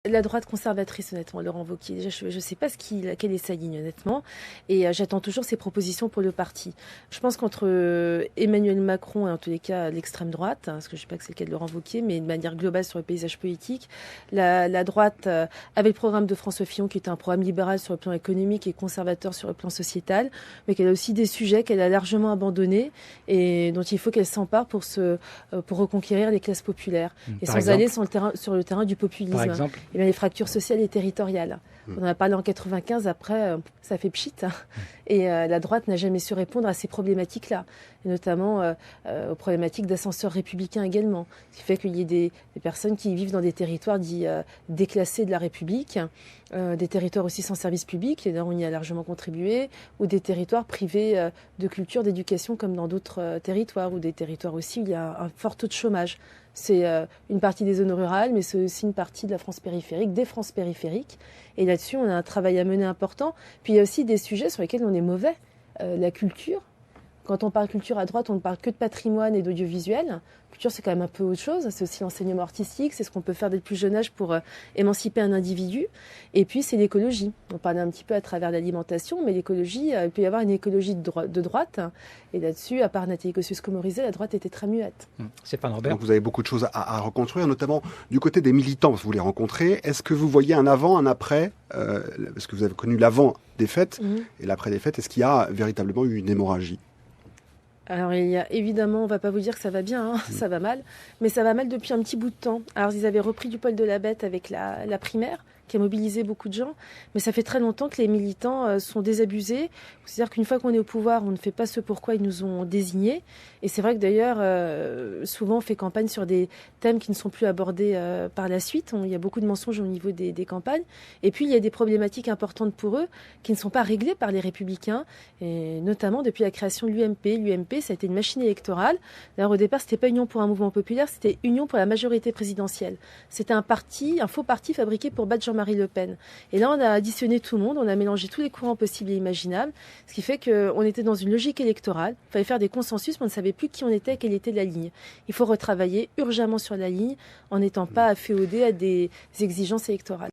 La droite conservatrice, honnêtement, Laurent Wauquiez. Déjà, je ne sais pas quelle est sa ligne, honnêtement. Et j'attends toujours ses propositions pour le parti. Je pense qu'entre Emmanuel Macron et en tous les cas l'extrême droite, parce que je ne sais pas que c'est le cas de Laurent Wauquiez, mais de manière globale sur le paysage politique, la droite avait le programme de François Fillon, qui était un programme libéral sur le plan économique et conservateur sur le plan sociétal, mais qu'elle a aussi des sujets qu'elle a largement abandonnés et dont il faut qu'elle s'empare pour reconquérir les classes populaires. Et sans aller sur le terrain du populisme. Par exemple. Eh bien, les fractures sociales et territoriales. On en a parlé en 95, après, ça fait pchit. Et la droite n'a jamais su répondre à ces problématiques-là, et notamment aux problématiques d'ascenseurs républicains également. Ce qui fait qu'il y ait des personnes qui vivent dans des territoires dits déclassés de la République, des territoires aussi sans service public, et là on y a largement contribué, ou des territoires privés de culture, d'éducation, comme dans d'autres territoires, ou des territoires aussi où il y a un fort taux de chômage. C'est une partie des zones rurales, mais c'est aussi une partie de la France périphérique, des France périphériques. Et là-dessus, on a un travail à mener important. Puis il y a aussi des sujets sur lesquels on est mauvais. La culture. Quand on parle culture à droite, on ne parle que de patrimoine et d'audiovisuel. Culture, c'est quand même un peu autre chose. C'est aussi l'enseignement artistique. C'est ce qu'on peut faire dès le plus jeune âge pour émanciper un individu. Et puis, c'est l'écologie. On parlait un petit peu à travers l'alimentation, mais l'écologie, il peut y avoir une écologie de droite. Et là-dessus, à part Nathalie Kosciusko-Morizet, la droite était très muette. Stéphane Robert. Donc vous avez beaucoup de choses à reconstruire, notamment du côté des militants, parce que vous les rencontrez. Est-ce que vous voyez un avant, un après parce que vous avez connu l'avant des fêtes et l'après des fêtes. Est-ce qu'il y a véritablement eu une hémorragie ? Alors il y a évidemment, on ne va pas vous dire que ça va bien, ça va mal, mais ça va mal depuis un petit bout de temps. Alors ils avaient repris du poil de la bête avec la primaire, qui a mobilisé beaucoup de gens, mais ça fait très longtemps que les militants sont désabusés. C'est-à-dire qu'une fois qu'on est au pouvoir, on ne fait pas ce pourquoi ils nous ont désignés. Et c'est vrai que d'ailleurs, souvent on fait campagne sur des thèmes qui ne sont plus abordés par la suite. Il y a beaucoup de mensonges au niveau des campagnes. Et puis il y a des problématiques importantes pour eux qui ne sont pas réglées par les Républicains, et notamment depuis la création de l'UMP. L'UMP, ça a été une machine électorale. D'ailleurs, au départ, c'était pas Union pour un mouvement populaire, c'était Union pour la majorité présidentielle. C'était un faux parti fabriqué pour battre Jean-Marie Le Pen. Et là, on a additionné tout le monde, on a mélangé tous les courants possibles et imaginables, ce qui fait qu'on était dans une logique électorale. Il fallait faire des consensus, mais on ne savait plus qui on était, quelle était la ligne. Il faut retravailler urgemment sur la ligne en n'étant pas afféodé à des exigences électorales.